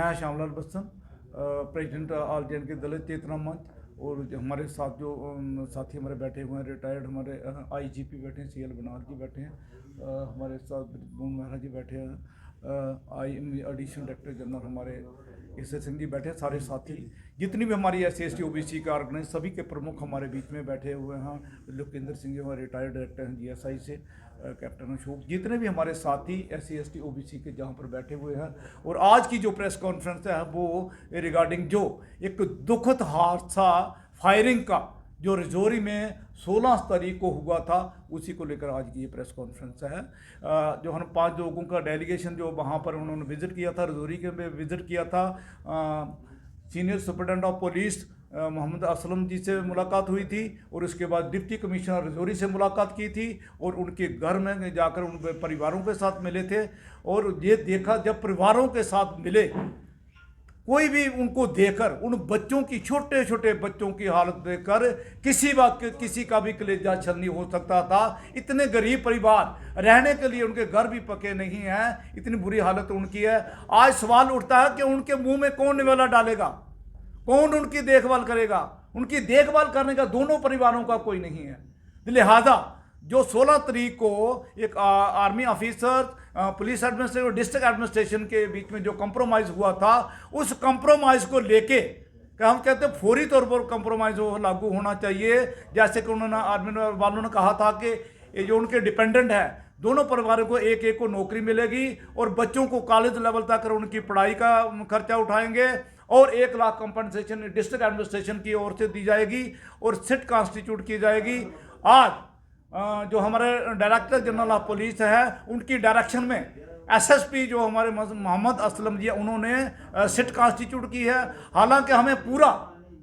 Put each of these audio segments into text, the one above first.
मैं Shyamlal Bachchan, president all J and के दलित चेतना मंच। और हमारे साथ जो साथी हमारे बैठे हुए हैं, रिटायर्ड हमारे आईजीपी बैठे हैं, सीएल बनार जी बैठे हैं, हमारे साथ ब्रिजभूषण मेहरा जी बैठे हैं, एडिशनल डायरेक्टर जनरल हमारे एस सिंह जी बैठे हैं। सारे साथी जितनी भी हमारी SC/ST OBC का ऑर्गेनाइज सभी के प्रमुख हमारे बीच में बैठे हुए हैं। लोकेंद्र सिंह जी हमारे रिटायर्ड डायरेक्टर हैं GSI से, कैप्टन अशोक, जितने भी हमारे साथी SC/ST OBC के जहाँ पर बैठे हुए हैं। और आज की जो प्रेस कॉन्फ्रेंस है वो रिगार्डिंग जो एक दुखद हादसा फायरिंग का जो रजौरी में 16 तारीख को हुआ था, उसी को लेकर आज की ये प्रेस कॉन्फ्रेंस है। जो हम 5 लोगों का डेलीगेशन जो वहाँ पर उन्होंने विजिट किया था, रजौरी के में विजिट किया था। Senior superintendent of police Mohammad Aslam ji से मुलाकात हुई थी, और उसके बाद डिप्टी कमिश्नर रजौरी से मुलाकात की थी, और उनके घर में जाकर उन परिवारों के साथ मिले थे। और ये देखा, जब परिवारों के साथ मिले, कोई भी उनको देखकर, उन बच्चों की, छोटे छोटे बच्चों की हालत देखकर किसी का भी कलेजा छलनी हो सकता था। इतने गरीब परिवार, रहने के लिए उनके घर भी पके नहीं हैं, इतनी बुरी हालत उनकी है। आज सवाल उठता है कि उनके मुंह में कौन निवाला डालेगा, कौन उनकी देखभाल करेगा। उनकी देखभाल करने का दोनों परिवारों का कोई नहीं है। लिहाजा जो 16 तारीख को एक आर्मी ऑफिसर, पुलिस एडमिनिस्ट्रेशन और डिस्ट्रिक्ट एडमिनिस्ट्रेशन के बीच में जो कंप्रोमाइज़ हुआ था, उस कंप्रोमाइज़ को लेके हम कहते हैं फौरी तौर पर कंप्रोमाइज़ लागू होना चाहिए। जैसे कि उन्होंने आर्मी वालों ने कहा था कि ये जो उनके डिपेंडेंट है, दोनों परिवारों को एक एक को नौकरी मिलेगी, और बच्चों को कॉलेज लेवल तक उनकी पढ़ाई का खर्चा उठाएंगे, और 1 लाख कंपनसेशन डिस्ट्रिक्ट एडमिनिस्ट्रेशन की ओर से दी जाएगी, और सिट कॉन्स्टिट्यूट की जाएगी। आज जो हमारे डायरेक्टर जनरल ऑफ पुलिस है, उनकी डायरेक्शन में SSP जो हमारे मोहम्मद असलम जी, उन्होंने सिट कॉन्स्टिट्यूट की है। हालांकि हमें पूरा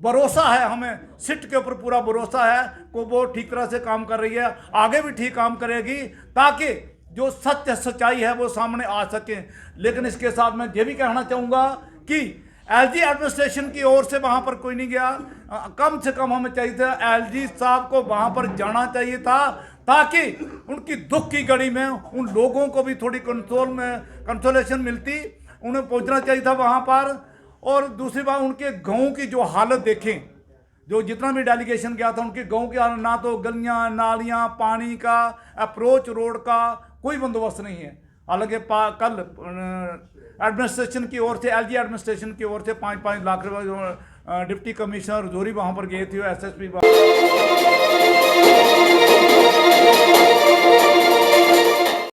भरोसा है, हमें सिट के ऊपर पूरा भरोसा है कि वो ठीक तरह से काम कर रही है, आगे भी ठीक काम करेगी, ताकि जो सच्चाई है वो सामने आ सके। लेकिन इसके साथ मैं ये भी कहना चाहूँगा कि LG एडमिनिस्ट्रेशन की ओर से वहाँ पर कोई नहीं गया। कम से कम हमें चाहिए था LG साहब को वहाँ पर जाना चाहिए था, ताकि उनकी दुख की घड़ी में उन लोगों को भी थोड़ी कंसोलेशन मिलती। उन्हें पहुँचना चाहिए था वहाँ पर। और दूसरी बात, उनके गाँव की जो हालत देखें, जो जितना भी डेलीगेशन गया था, उनके गाँव की हालत, ना तो गलियाँ नालियाँ, पानी का, अप्रोच रोड का कोई बंदोबस्त नहीं है। हालांकि कल एडमिनिस्ट्रेशन की ओर से, LG एडमिनिस्ट्रेशन की ओर से 5-5 लाख रुपये डिप्टी कमिश्नर रजौरी वहाँ पर गए थे, SSP